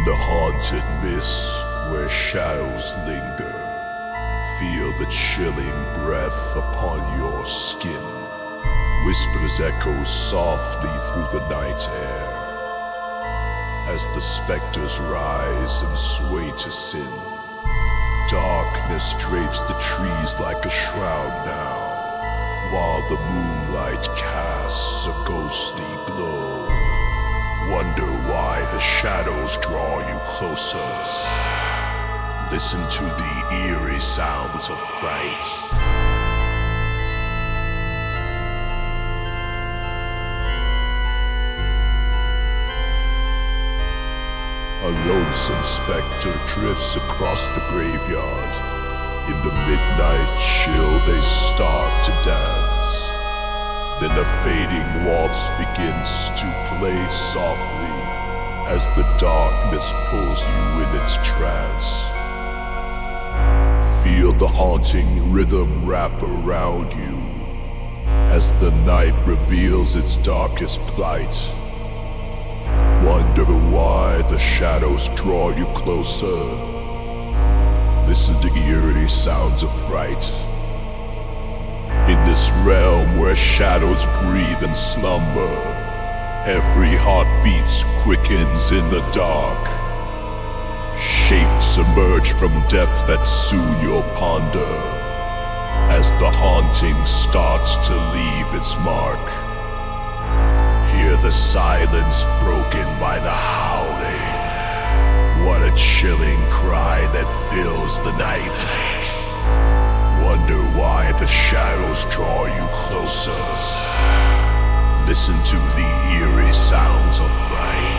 the haunted mist where shadows linger, feel the chilling breath upon your skin. Whispers echo softly through the night air as the specters rise and sway to sin. Darkness drapes the trees like a shroud now, while the moonlight casts a ghostly glow. Wonder why the shadows draw you closer. Listen to the eerie sounds of fright. A lonesome specter drifts across the graveyard. In the midnight chill they start to dance. Then a fading waltz begins to play softly as the darkness pulls you in its trance. Feel the haunting rhythm wrap around you as the night reveals its darkest plight. Wonder why the shadows draw you closer. Listen to eerie sounds of fright. In this realm where shadows breathe and slumber, every heartbeat quickens in the dark. Shapes emerge from depth that soon you'll ponder as the haunting starts to leave its mark. Hear the silence broken by the howling. What a chilling cry that fills the night. Wonder why the shadows draw you closer. Listen to the eerie sounds of fright.